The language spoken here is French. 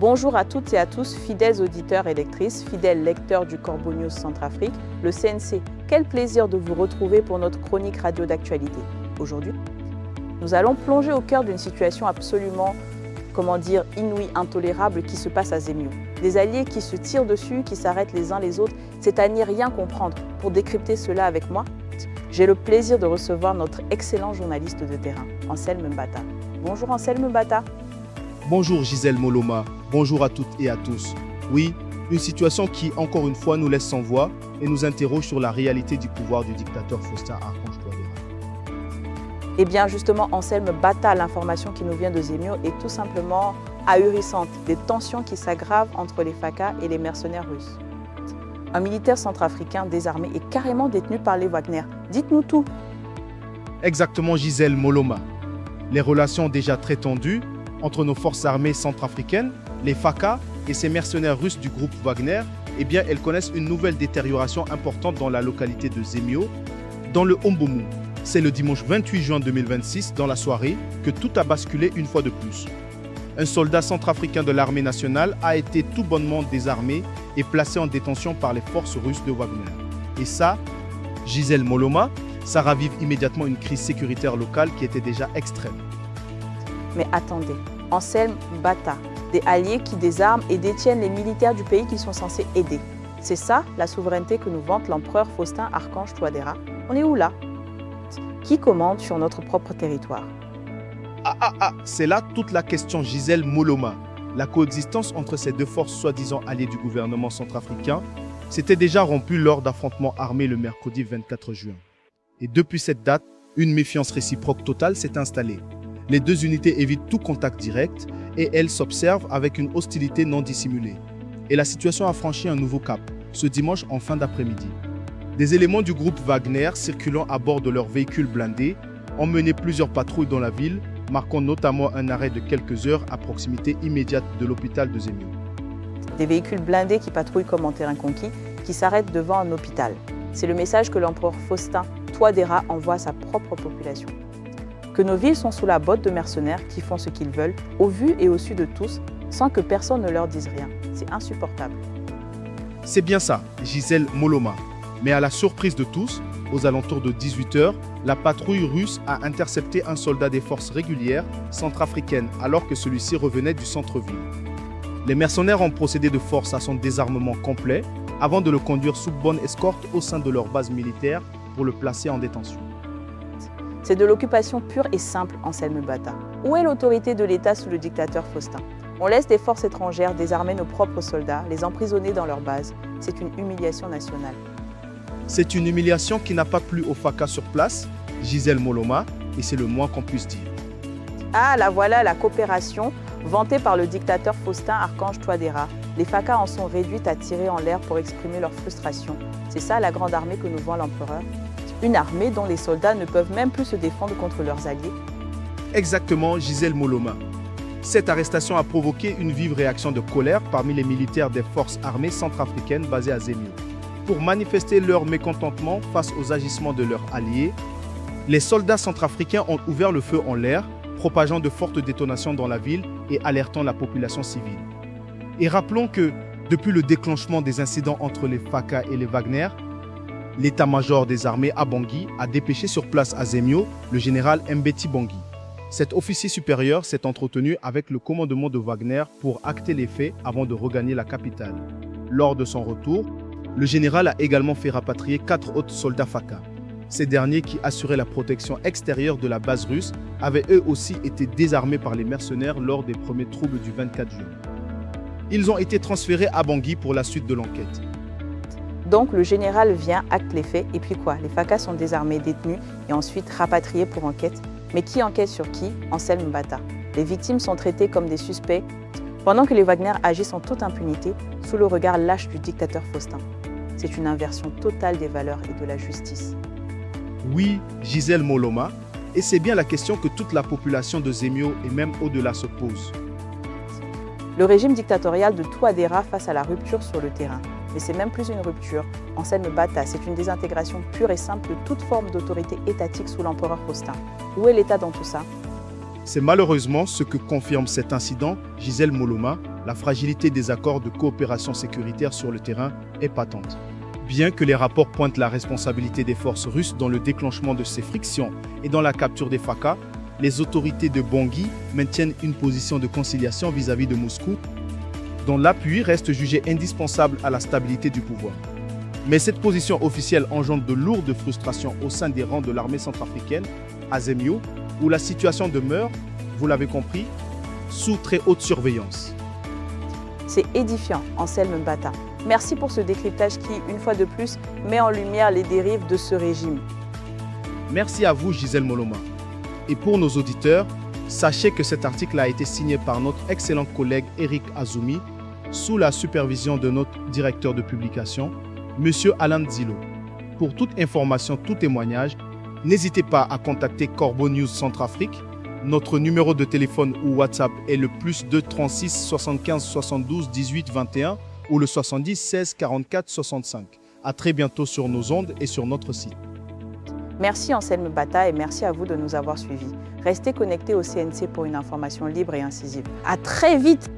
Bonjour à toutes et à tous, fidèles auditeurs et lectrices, fidèles lecteurs du Corbeau News Centrafrique, le CNC. Quel plaisir de vous retrouver pour notre chronique radio d'actualité. Aujourd'hui, nous allons plonger au cœur d'une situation absolument, inouïe, intolérable qui se passe à Zemio. Des alliés qui se tirent dessus, qui s'arrêtent les uns les autres, c'est à n'y rien comprendre. Pour décrypter cela avec moi, j'ai le plaisir de recevoir notre excellent journaliste de terrain, Anselme Mbata. Bonjour Anselme Mbata. Bonjour Gisèle Moloma, bonjour à toutes et à tous. Oui, une situation qui, encore une fois, nous laisse sans voix et nous interroge sur la réalité du pouvoir du dictateur Faustin Archange Touadéra. Eh bien justement, Anselme Mbata, l'information qui nous vient de Zemio est tout simplement ahurissante. Des tensions qui s'aggravent entre les FACA et les mercenaires russes. Un militaire centrafricain désarmé est carrément détenu par les Wagner. Dites-nous tout. Exactement Gisèle Moloma. Les relations déjà très tendues entre nos forces armées centrafricaines, les FACA et ces mercenaires russes du groupe Wagner, eh bien, elles connaissent une nouvelle détérioration importante dans la localité de Zemio, dans le Hombomu. C'est le dimanche 28 juin 2026, dans la soirée, que tout a basculé une fois de plus. Un soldat centrafricain de l'armée nationale a été tout bonnement désarmé et placé en détention par les forces russes de Wagner. Et ça, Gisèle Moloma, ça ravive immédiatement une crise sécuritaire locale qui était déjà extrême. Mais attendez, Anselme Mbata, des alliés qui désarment et détiennent les militaires du pays qu'ils sont censés aider. C'est ça la souveraineté que nous vante l'empereur Faustin Archange Touadéra. On est où là? Qui commande sur notre propre territoire? C'est là toute la question Gisèle Moloma. La coexistence entre ces deux forces soi-disant alliées du gouvernement centrafricain s'était déjà rompue lors d'affrontements armés le mercredi 24 juin. Et depuis cette date, une méfiance réciproque totale s'est installée. Les deux unités évitent tout contact direct et elles s'observent avec une hostilité non dissimulée. Et la situation a franchi un nouveau cap, ce dimanche en fin d'après-midi. Des éléments du groupe Wagner circulant à bord de leurs véhicules blindés ont mené plusieurs patrouilles dans la ville, marquant notamment un arrêt de quelques heures à proximité immédiate de l'hôpital de Zemio. Des véhicules blindés qui patrouillent comme en terrain conquis, qui s'arrêtent devant un hôpital. C'est le message que l'empereur Faustin Touadéra envoie à sa propre population. Que nos villes sont sous la botte de mercenaires qui font ce qu'ils veulent, au vu et au su de tous, sans que personne ne leur dise rien. C'est insupportable. C'est bien ça, Gisèle Moloma. Mais à la surprise de tous, aux alentours de 18h, la patrouille russe a intercepté un soldat des forces régulières centrafricaines alors que celui-ci revenait du centre-ville. Les mercenaires ont procédé de force à son désarmement complet avant de le conduire sous bonne escorte au sein de leur base militaire pour le placer en détention. C'est de l'occupation pure et simple, Anselme Mbata. Où est l'autorité de l'État sous le dictateur Faustin? On laisse des forces étrangères désarmer nos propres soldats, les emprisonner dans leur base. C'est une humiliation nationale. C'est une humiliation qui n'a pas plu aux FACA sur place, Gisèle Moloma, et c'est le moins qu'on puisse dire. Ah, là voilà la coopération vantée par le dictateur Faustin Archange Touadéra. Les FACA en sont réduites à tirer en l'air pour exprimer leur frustration. C'est ça la grande armée que nous vend l'empereur? Une armée dont les soldats ne peuvent même plus se défendre contre leurs alliés? Exactement, Gisèle Moloma. Cette arrestation a provoqué une vive réaction de colère parmi les militaires des forces armées centrafricaines basées à Zemio. Pour manifester leur mécontentement face aux agissements de leurs alliés, les soldats centrafricains ont ouvert le feu en l'air, propageant de fortes détonations dans la ville et alertant la population civile. Et rappelons que, depuis le déclenchement des incidents entre les FACA et les Wagner, l'état-major des armées à Bangui a dépêché sur place à Zemio le général Mbeti Bangui. Cet officier supérieur s'est entretenu avec le commandement de Wagner pour acter les faits avant de regagner la capitale. Lors de son retour, le général a également fait rapatrier 4 autres soldats FACA. Ces derniers, qui assuraient la protection extérieure de la base russe, avaient eux aussi été désarmés par les mercenaires lors des premiers troubles du 24 juin. Ils ont été transférés à Bangui pour la suite de l'enquête. Donc le général vient, acte les faits, et puis quoi? Les FACA sont désarmés, détenus et ensuite rapatriés pour enquête. Mais qui enquête sur qui? Anselme Mbata. Les victimes sont traitées comme des suspects, pendant que les Wagner agissent en toute impunité, sous le regard lâche du dictateur Faustin. C'est une inversion totale des valeurs et de la justice. Oui, Gisèle Moloma, et c'est bien la question que toute la population de Zemio et même au-delà se pose. Le régime dictatorial de Touadéra face à la rupture sur le terrain. Mais c'est même plus une rupture. Anselme Mbata, c'est une désintégration pure et simple de toute forme d'autorité étatique sous l'empereur Faustin. Où est l'État dans tout ça? C'est malheureusement ce que confirme cet incident, Gisèle Moloma, La fragilité des accords de coopération sécuritaire sur le terrain est patente. Bien que les rapports pointent la responsabilité des forces russes dans le déclenchement de ces frictions et dans la capture des FACA, les autorités de Bangui maintiennent une position de conciliation vis-à-vis de Moscou, dont l'appui reste jugé indispensable à la stabilité du pouvoir. Mais cette position officielle engendre de lourdes frustrations au sein des rangs de l'armée centrafricaine, à Zemio, où la situation demeure, vous l'avez compris, sous très haute surveillance. C'est édifiant, Anselme Mbata. Merci pour ce décryptage qui, une fois de plus, met en lumière les dérives de ce régime. Merci à vous, Gisèle Moloma. Et pour nos auditeurs, sachez que cet article a été signé par notre excellent collègue Eric Azumi, sous la supervision de notre directeur de publication, M. Alan Zilo. Pour toute information, tout témoignage, n'hésitez pas à contacter Corbeau News Centrafrique. Notre numéro de téléphone ou WhatsApp est le +2 36 75 72 18 21 ou le 70 16 44 65. À très bientôt sur nos ondes et sur notre site. Merci Anselme Mbata et merci à vous de nous avoir suivis. Restez connectés au CNC pour une information libre et incisive. À très vite!